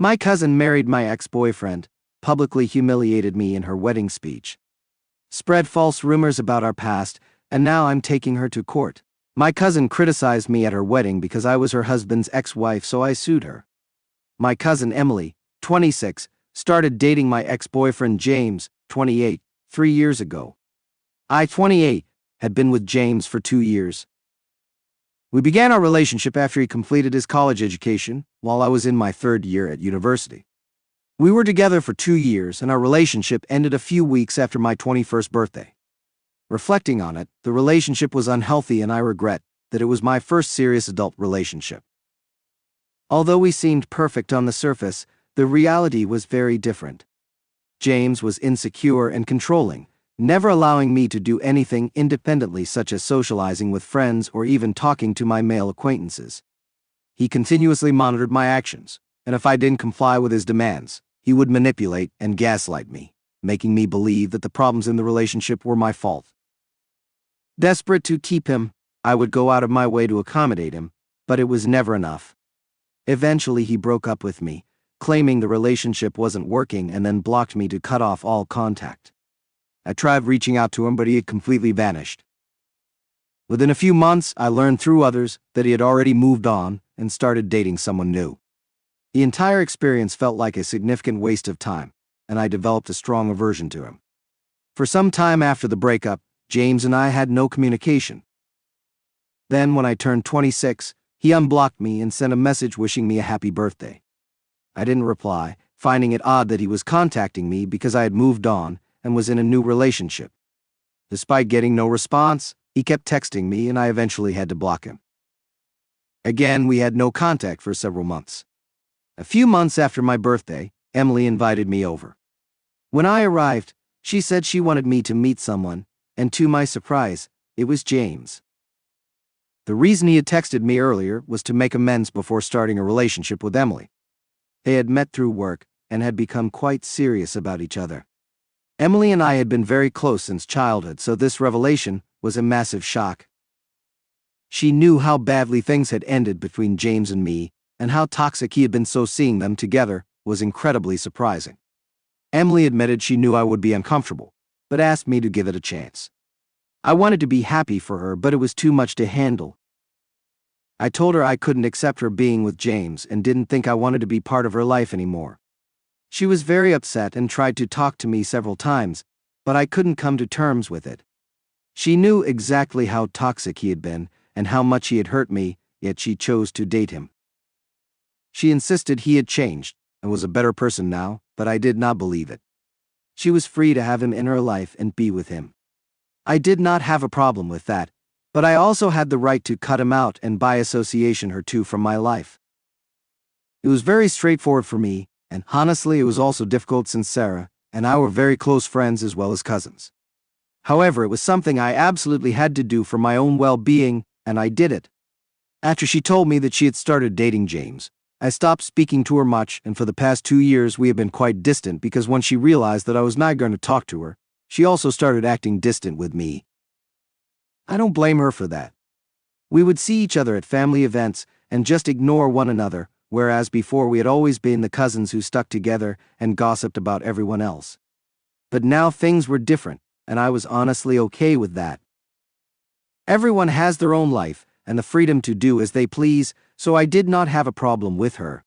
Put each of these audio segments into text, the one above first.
My cousin married my ex-boyfriend, publicly humiliated me in her wedding speech, spread false rumors about our past, and now I'm taking her to court. My cousin criticized me at her wedding because I was her husband's ex-wife, so I sued her. My cousin Emily, 26, started dating my ex-boyfriend James, 28, 3 years ago. I, 28, had been with James for 2 years. We began our relationship after he completed his college education, while I was in my 3rd year at university. We were together for 2 years, and our relationship ended a few weeks after my 21st birthday. Reflecting on it, the relationship was unhealthy, and I regret that it was my first serious adult relationship. Although we seemed perfect on the surface, the reality was very different. James was insecure and controlling, never allowing me to do anything independently, such as socializing with friends or even talking to my male acquaintances. He continuously monitored my actions, and if I didn't comply with his demands, he would manipulate and gaslight me, making me believe that the problems in the relationship were my fault. Desperate to keep him, I would go out of my way to accommodate him, but it was never enough. Eventually, he broke up with me, claiming the relationship wasn't working, and then blocked me to cut off all contact. I tried reaching out to him, but he had completely vanished. Within a few months, I learned through others that he had already moved on and started dating someone new. The entire experience felt like a significant waste of time, and I developed a strong aversion to him. For some time after the breakup, James and I had no communication. Then, when I turned 26, he unblocked me and sent a message wishing me a happy birthday. I didn't reply, finding it odd that he was contacting me because I had moved on and was in a new relationship. Despite getting no response, he kept texting me, and I eventually had to block him. Again, we had no contact for several months. A few months after my birthday, Emily invited me over. When I arrived, she said she wanted me to meet someone, and to my surprise, it was James. The reason he had texted me earlier was to make amends before starting a relationship with Emily. They had met through work and had become quite serious about each other. Emily and I had been very close since childhood, so this revelation was a massive shock. She knew how badly things had ended between James and me, and how toxic he had been, so seeing them together was incredibly surprising. Emily admitted she knew I would be uncomfortable, but asked me to give it a chance. I wanted to be happy for her, but it was too much to handle. I told her I couldn't accept her being with James and didn't think I wanted to be part of her life anymore. She was very upset and tried to talk to me several times, but I couldn't come to terms with it. She knew exactly how toxic he had been and how much he had hurt me, yet she chose to date him. She insisted he had changed and was a better person now, but I did not believe it. She was free to have him in her life and be with him. I did not have a problem with that, but I also had the right to cut him out and by association her too from my life. It was very straightforward for me, and honestly it was also difficult since Sarah and I were very close friends as well as cousins. However, it was something I absolutely had to do for my own well-being, and I did it. After she told me that she had started dating James, I stopped speaking to her much, and for the past 2 years we have been quite distant because when she realized that I was not going to talk to her, she also started acting distant with me. I don't blame her for that. We would see each other at family events and just ignore one another, whereas before we had always been the cousins who stuck together and gossiped about everyone else. But now things were different, and I was honestly okay with that. Everyone has their own life and the freedom to do as they please, so I did not have a problem with her.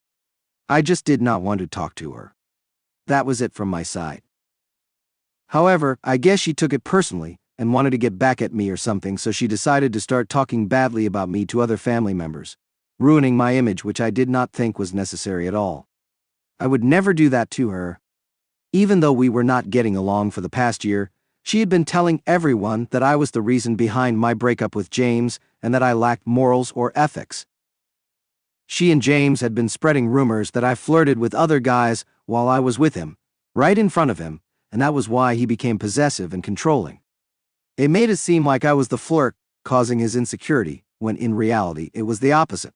I just did not want to talk to her. That was it from my side. However, I guess she took it personally and wanted to get back at me or something, so she decided to start talking badly about me to other family members, ruining my image, which I did not think was necessary at all. I would never do that to her. Even though we were not getting along for the past year, she had been telling everyone that I was the reason behind my breakup with James and that I lacked morals or ethics. She and James had been spreading rumors that I flirted with other guys while I was with him, right in front of him, and that was why he became possessive and controlling. It made it seem like I was the flirt, causing his insecurity, when in reality it was the opposite.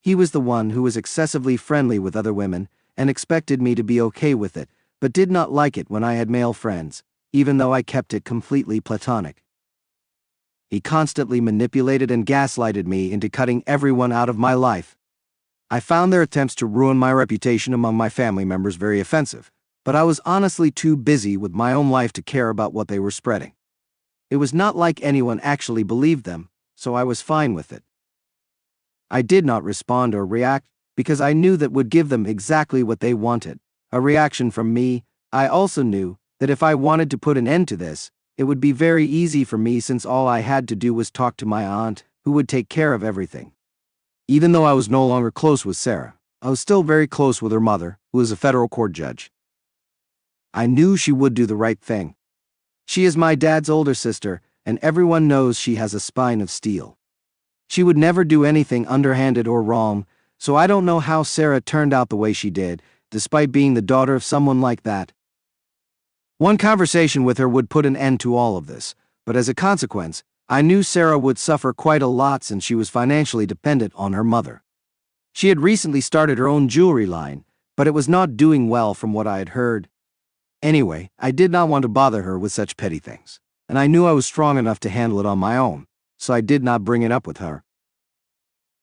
He was the one who was excessively friendly with other women and expected me to be okay with it, but did not like it when I had male friends, even though I kept it completely platonic. He constantly manipulated and gaslighted me into cutting everyone out of my life. I found their attempts to ruin my reputation among my family members very offensive, but I was honestly too busy with my own life to care about what they were spreading. It was not like anyone actually believed them, so I was fine with it. I did not respond or react because I knew that would give them exactly what they wanted, a reaction from me. I also knew that if I wanted to put an end to this, it would be very easy for me since all I had to do was talk to my aunt, who would take care of everything. Even though I was no longer close with Sarah, I was still very close with her mother, who is a federal court judge. I knew she would do the right thing. She is my dad's older sister, and everyone knows she has a spine of steel. She would never do anything underhanded or wrong, so I don't know how Sarah turned out the way she did, despite being the daughter of someone like that. One conversation with her would put an end to all of this, but as a consequence, I knew Sarah would suffer quite a lot since she was financially dependent on her mother. She had recently started her own jewelry line, but it was not doing well from what I had heard. Anyway, I did not want to bother her with such petty things, and I knew I was strong enough to handle it on my own, so I did not bring it up with her.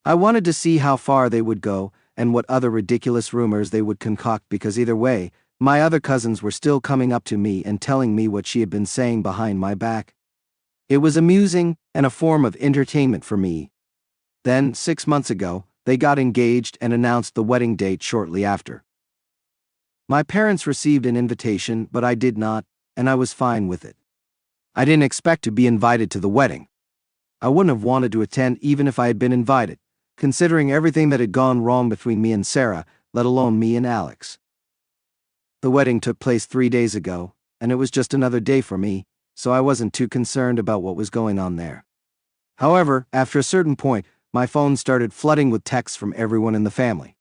I wanted to see how far they would go and what other ridiculous rumors they would concoct because either way, my other cousins were still coming up to me and telling me what she had been saying behind my back. It was amusing and a form of entertainment for me. Then, 6 months ago, they got engaged and announced the wedding date shortly after. My parents received an invitation, but I did not, and I was fine with it. I didn't expect to be invited to the wedding. I wouldn't have wanted to attend even if I had been invited, considering everything that had gone wrong between me and Sarah, let alone me and Alex. The wedding took place 3 days ago, and it was just another day for me, so I wasn't too concerned about what was going on there. However, after a certain point, my phone started flooding with texts from everyone in the family.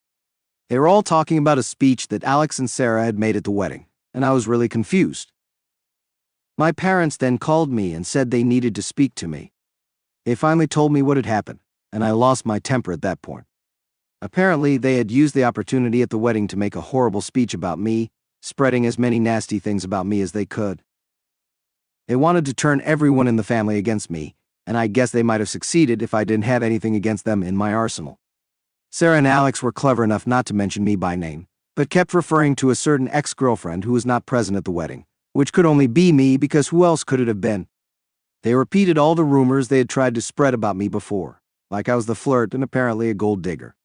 They were all talking about a speech that Alex and Sarah had made at the wedding, and I was really confused. My parents then called me and said they needed to speak to me. They finally told me what had happened, and I lost my temper at that point. Apparently, they had used the opportunity at the wedding to make a horrible speech about me, spreading as many nasty things about me as they could. They wanted to turn everyone in the family against me, and I guess they might have succeeded if I didn't have anything against them in my arsenal. Sarah and Alex were clever enough not to mention me by name, but kept referring to a certain ex-girlfriend who was not present at the wedding, which could only be me because who else could it have been? They repeated all the rumors they had tried to spread about me before, like I was the flirt and apparently a gold digger.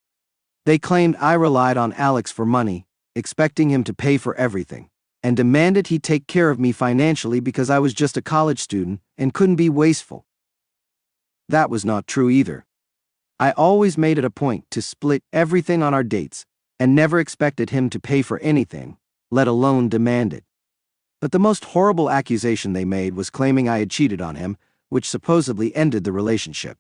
They claimed I relied on Alex for money, expecting him to pay for everything, and demanded he take care of me financially because I was just a college student and couldn't be wasteful. That was not true either. I always made it a point to split everything on our dates and never expected him to pay for anything, let alone demand it. But the most horrible accusation they made was claiming I had cheated on him, which supposedly ended the relationship.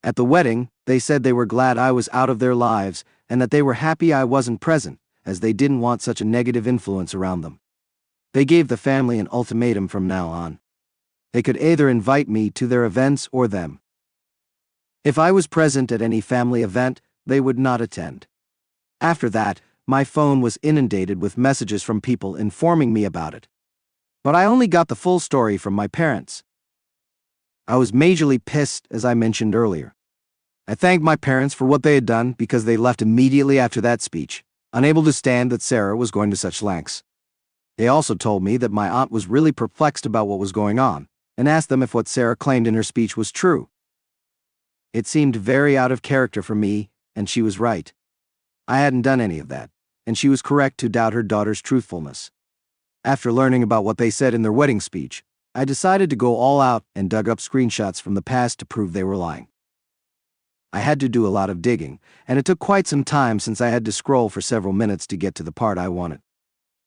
At the wedding, they said they were glad I was out of their lives and that they were happy I wasn't present, as they didn't want such a negative influence around them. They gave the family an ultimatum from now on. They could either invite me to their events or them. If I was present at any family event, they would not attend. After that, my phone was inundated with messages from people informing me about it. But I only got the full story from my parents. I was majorly pissed, as I mentioned earlier. I thanked my parents for what they had done because they left immediately after that speech, unable to stand that Sarah was going to such lengths. They also told me that my aunt was really perplexed about what was going on, and asked them if what Sarah claimed in her speech was true. It seemed very out of character for me, and she was right. I hadn't done any of that, and she was correct to doubt her daughter's truthfulness. After learning about what they said in their wedding speech, I decided to go all out and dug up screenshots from the past to prove they were lying. I had to do a lot of digging, and it took quite some time since I had to scroll for several minutes to get to the part I wanted.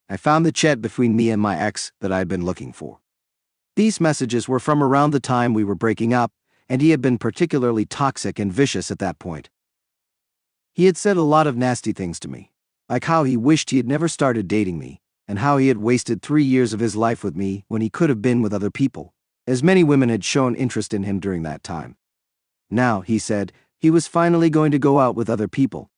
I found the chat between me and my ex that I had been looking for. These messages were from around the time we were breaking up, and he had been particularly toxic and vicious at that point. He had said a lot of nasty things to me, like how he wished he had never started dating me, and how he had wasted 3 years of his life with me when he could have been with other people, as many women had shown interest in him during that time. Now, he said, he was finally going to go out with other people.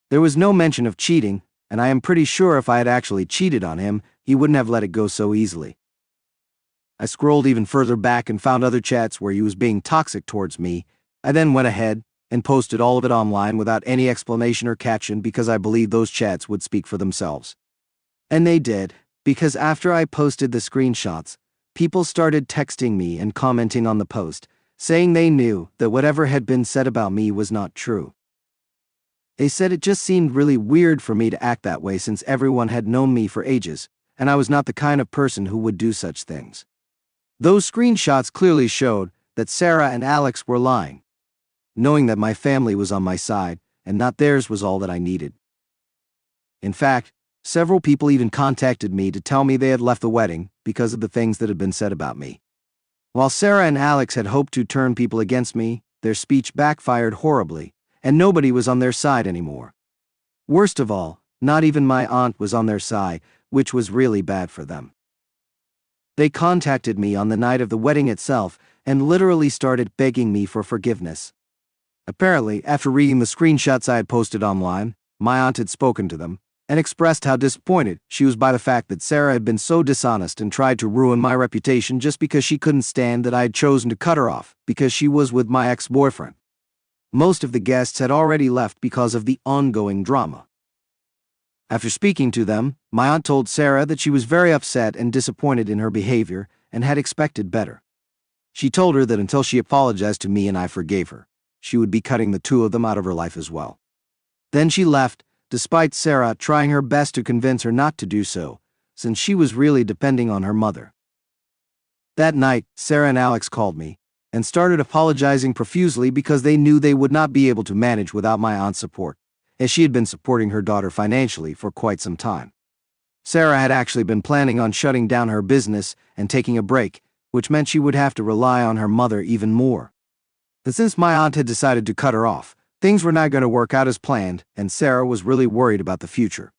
There was no mention of cheating, and I am pretty sure if I had actually cheated on him, he wouldn't have let it go so easily. I scrolled even further back and found other chats where he was being toxic towards me. I then went ahead and posted all of it online without any explanation or caption because I believed those chats would speak for themselves. And they did, because after I posted the screenshots, people started texting me and commenting on the post, saying they knew that whatever had been said about me was not true. They said it just seemed really weird for me to act that way since everyone had known me for ages, and I was not the kind of person who would do such things. Those screenshots clearly showed that Sarah and Alex were lying. Knowing that my family was on my side, and not theirs, was all that I needed. In fact, several people even contacted me to tell me they had left the wedding because of the things that had been said about me. While Sarah and Alex had hoped to turn people against me, their speech backfired horribly, and nobody was on their side anymore. Worst of all, not even my aunt was on their side, which was really bad for them. They contacted me on the night of the wedding itself and literally started begging me for forgiveness. Apparently, after reading the screenshots I had posted online, my aunt had spoken to them and expressed how disappointed she was by the fact that Sarah had been so dishonest and tried to ruin my reputation just because she couldn't stand that I had chosen to cut her off because she was with my ex-boyfriend. Most of the guests had already left because of the ongoing drama. After speaking to them, my aunt told Sarah that she was very upset and disappointed in her behavior and had expected better. She told her that until she apologized to me and I forgave her, she would be cutting the two of them out of her life as well. Then she left, despite Sarah trying her best to convince her not to do so, since she was really depending on her mother. That night, Sarah and Alex called me and started apologizing profusely because they knew they would not be able to manage without my aunt's support, as she had been supporting her daughter financially for quite some time. Sarah had actually been planning on shutting down her business and taking a break, which meant she would have to rely on her mother even more. But since my aunt had decided to cut her off, things were not going to work out as planned, and Sarah was really worried about the future.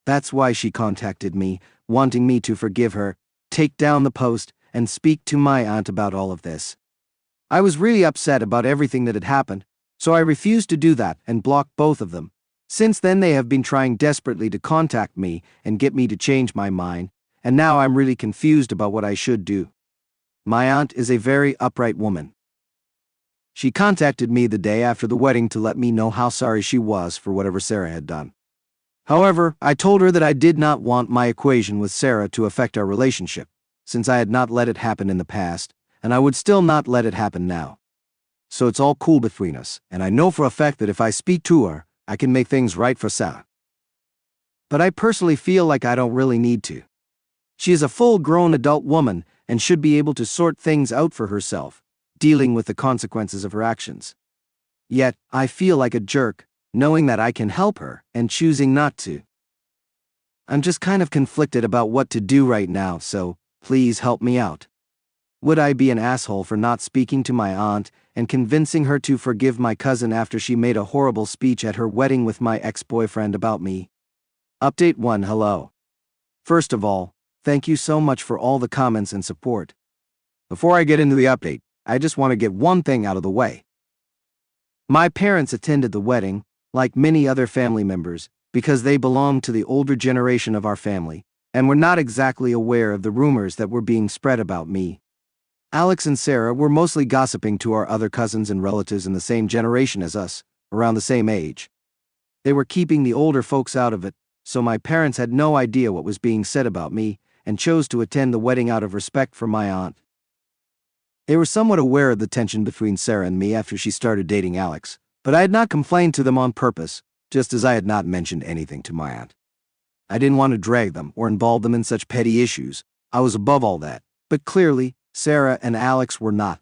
That's why she contacted me, wanting me to forgive her, take down the post, and speak to my aunt about all of this. I was really upset about everything that had happened, so I refused to do that and blocked both of them. Since then they have been trying desperately to contact me and get me to change my mind, and now I'm really confused about what I should do. My aunt is a very upright woman. She contacted me the day after the wedding to let me know how sorry she was for whatever Sarah had done. However, I told her that I did not want my equation with Sarah to affect our relationship, since I had not let it happen in the past, and I would still not let it happen now. So it's all cool between us, and I know for a fact that if I speak to her, I can make things right for Sarah. But I personally feel like I don't really need to. She is a full-grown adult woman and should be able to sort things out for herself, dealing with the consequences of her actions. Yet, I feel like a jerk, knowing that I can help her and choosing not to. I'm just kind of conflicted about what to do right now, so please help me out. Would I be an asshole for not speaking to my aunt and convincing her to forgive my cousin after she made a horrible speech at her wedding with my ex-boyfriend about me? Update 1. Hello. First of all, thank you so much for all the comments and support. Before I get into the update, I just want to get one thing out of the way. My parents attended the wedding, like many other family members, because they belonged to the older generation of our family, and were not exactly aware of the rumors that were being spread about me. Alex and Sarah were mostly gossiping to our other cousins and relatives in the same generation as us, around the same age. They were keeping the older folks out of it, so my parents had no idea what was being said about me, and chose to attend the wedding out of respect for my aunt. They were somewhat aware of the tension between Sarah and me after she started dating Alex, but I had not complained to them on purpose, just as I had not mentioned anything to my aunt. I didn't want to drag them or involve them in such petty issues. I was above all that, but clearly, Sarah and Alex were not.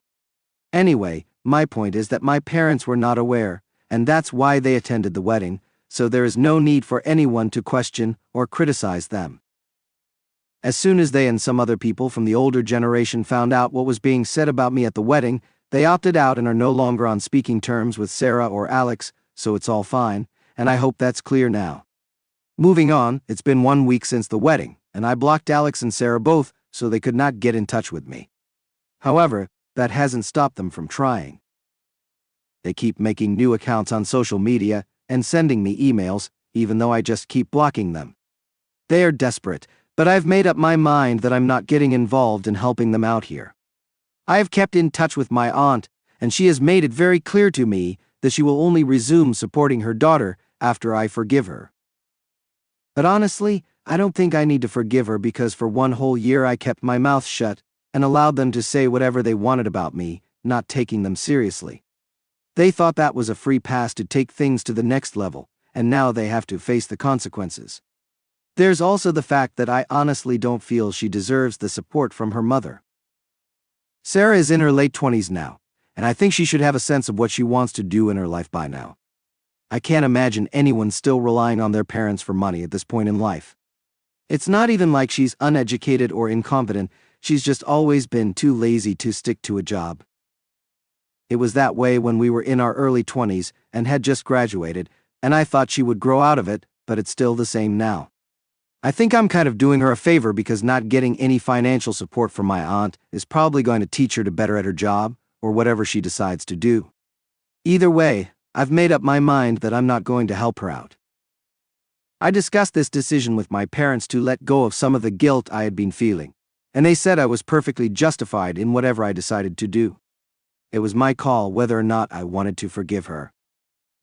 Anyway, my point is that my parents were not aware, and that's why they attended the wedding, so there is no need for anyone to question or criticize them. As soon as they and some other people from the older generation found out what was being said about me at the wedding, they opted out and are no longer on speaking terms with Sarah or Alex, so it's all fine, and I hope that's clear now. Moving on, it's been 1 week since the wedding, and I blocked Alex and Sarah both so they could not get in touch with me. However, that hasn't stopped them from trying. They keep making new accounts on social media and sending me emails, even though I just keep blocking them. They are desperate, but I've made up my mind that I'm not getting involved in helping them out here. I have kept in touch with my aunt, and she has made it very clear to me that she will only resume supporting her daughter after I forgive her. But honestly, I don't think I need to forgive her because for one whole year I kept my mouth shut and allowed them to say whatever they wanted about me, not taking them seriously. They thought that was a free pass to take things to the next level, and now they have to face the consequences. There's also the fact that I honestly don't feel she deserves the support from her mother. Sarah is in her late 20s now, and I think she should have a sense of what she wants to do in her life by now. I can't imagine anyone still relying on their parents for money at this point in life. It's not even like she's uneducated or incompetent, she's just always been too lazy to stick to a job. It was that way when we were in our early 20s and had just graduated, and I thought she would grow out of it, but it's still the same now. I think I'm kind of doing her a favor because not getting any financial support from my aunt is probably going to teach her to better at her job, or whatever she decides to do. Either way, I've made up my mind that I'm not going to help her out. I discussed this decision with my parents to let go of some of the guilt I had been feeling, and they said I was perfectly justified in whatever I decided to do. It was my call whether or not I wanted to forgive her.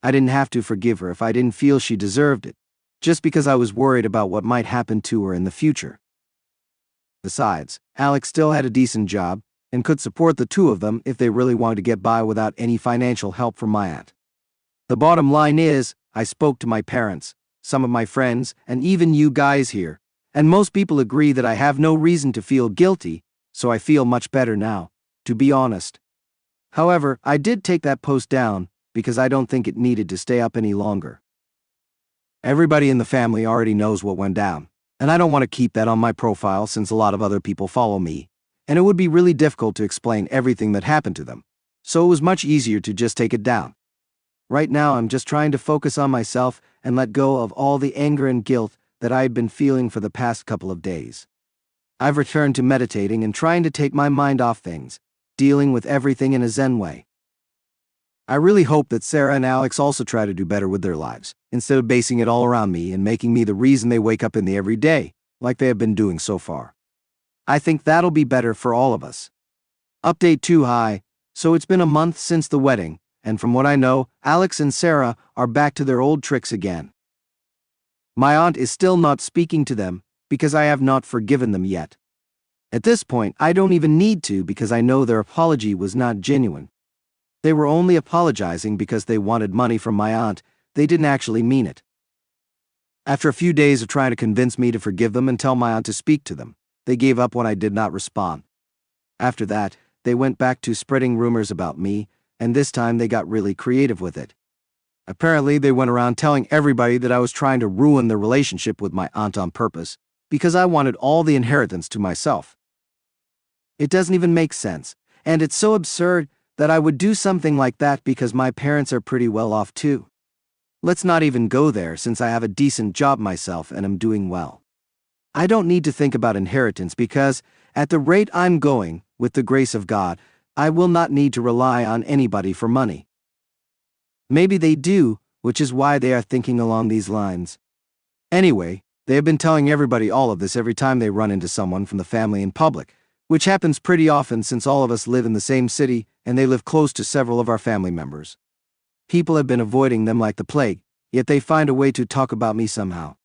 I didn't have to forgive her if I didn't feel she deserved it, just because I was worried about what might happen to her in the future. Besides, Alex still had a decent job and could support the two of them if they really wanted to get by without any financial help from my aunt. The bottom line is, I spoke to my parents, some of my friends, and even you guys here, and most people agree that I have no reason to feel guilty, so I feel much better now, to be honest. However, I did take that post down because I don't think it needed to stay up any longer. Everybody in the family already knows what went down, and I don't want to keep that on my profile since a lot of other people follow me, and it would be really difficult to explain everything that happened to them, so it was much easier to just take it down. Right now I'm just trying to focus on myself and let go of all the anger and guilt that I had been feeling for the past couple of days. I've returned to meditating and trying to take my mind off things, dealing with everything in a Zen way. I really hope that Sarah and Alex also try to do better with their lives, instead of basing it all around me and making me the reason they wake up in the everyday, like they have been doing so far. I think that'll be better for all of us. Update 2 Hi. So it's been a month since the wedding, and from what I know, Alex and Sarah are back to their old tricks again. My aunt is still not speaking to them because I have not forgiven them yet. At this point, I don't even need to because I know their apology was not genuine. They were only apologizing because they wanted money from my aunt. They didn't actually mean it. After a few days of trying to convince me to forgive them and tell my aunt to speak to them, they gave up when I did not respond. After that, they went back to spreading rumors about me, and this time they got really creative with it. Apparently, they went around telling everybody that I was trying to ruin their relationship with my aunt on purpose, because I wanted all the inheritance to myself. It doesn't even make sense, and it's so absurd that I would do something like that because my parents are pretty well off too. Let's not even go there since I have a decent job myself and am doing well. I don't need to think about inheritance because, at the rate I'm going, with the grace of God, I will not need to rely on anybody for money. Maybe they do, which is why they are thinking along these lines. Anyway, they have been telling everybody all of this every time they run into someone from the family in public, which happens pretty often since all of us live in the same city and they live close to several of our family members. People have been avoiding them like the plague, yet they find a way to talk about me somehow.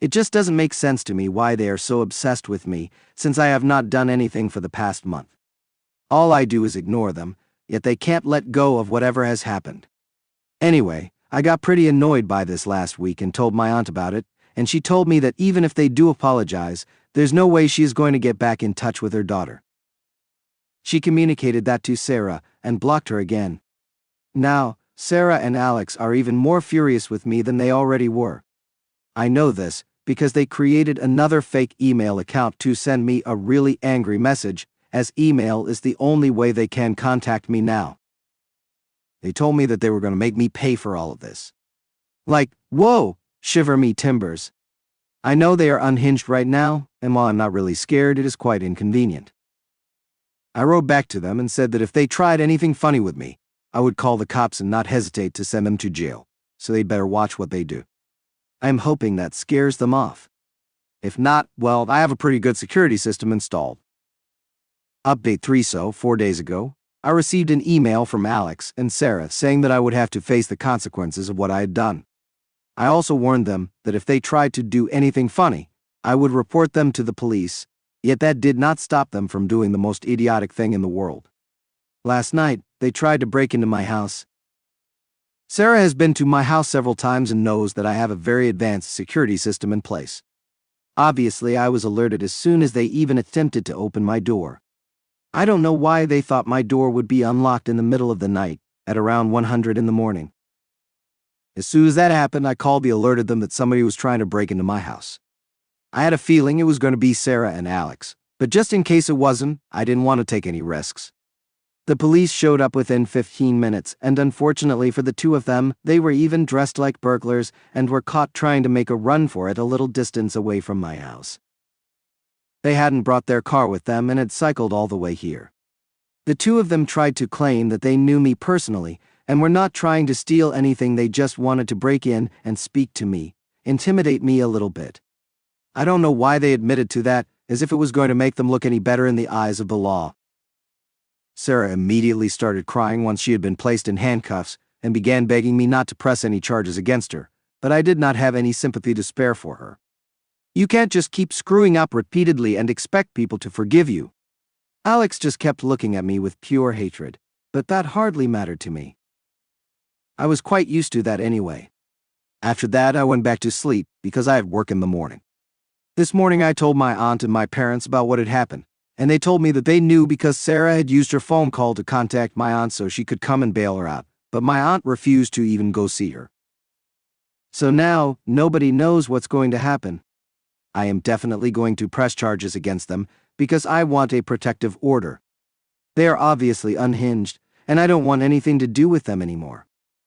It just doesn't make sense to me why they are so obsessed with me, since I have not done anything for the past month. All I do is ignore them, yet they can't let go of whatever has happened. Anyway, I got pretty annoyed by this last week and told my aunt about it, and she told me that even if they do apologize, there's no way she is going to get back in touch with her daughter. She communicated that to Sarah and blocked her again. Now, Sarah and Alex are even more furious with me than they already were. I know this because they created another fake email account to send me a really angry message, as email is the only way they can contact me now. They told me that they were going to make me pay for all of this. Like, whoa, shiver me timbers. I know they are unhinged right now, and while I'm not really scared, it is quite inconvenient. I wrote back to them and said that if they tried anything funny with me, I would call the cops and not hesitate to send them to jail, so they'd better watch what they do. I'm hoping that scares them off. If not, well, I have a pretty good security system installed. Update 3 So, 4 days ago, I received an email from Alex and Sarah saying that I would have to face the consequences of what I had done. I also warned them that if they tried to do anything funny, I would report them to the police, yet that did not stop them from doing the most idiotic thing in the world. Last night, they tried to break into my house. Sarah has been to my house several times and knows that I have a very advanced security system in place. Obviously, I was alerted as soon as they even attempted to open my door. I don't know why they thought my door would be unlocked in the middle of the night, at around 100 in the morning. As soon as that happened, I called and alerted them that somebody was trying to break into my house. I had a feeling it was going to be Sarah and Alex, but just in case it wasn't, I didn't want to take any risks. The police showed up within 15 minutes, and unfortunately for the two of them, they were even dressed like burglars and were caught trying to make a run for it a little distance away from my house. They hadn't brought their car with them and had cycled all the way here. The two of them tried to claim that they knew me personally and were not trying to steal anything, they just wanted to break in and speak to me, intimidate me a little bit. I don't know why they admitted to that, as if it was going to make them look any better in the eyes of the law. Sarah immediately started crying once she had been placed in handcuffs and began begging me not to press any charges against her, but I did not have any sympathy to spare for her. You can't just keep screwing up repeatedly and expect people to forgive you. Alex just kept looking at me with pure hatred, but that hardly mattered to me. I was quite used to that anyway. After that, I went back to sleep because I had work in the morning. This morning I told my aunt and my parents about what had happened, and they told me that they knew because Sarah had used her phone call to contact my aunt so she could come and bail her out, but my aunt refused to even go see her. So now, nobody knows what's going to happen. I am definitely going to press charges against them because I want a protective order. They are obviously unhinged, and I don't want anything to do with them anymore.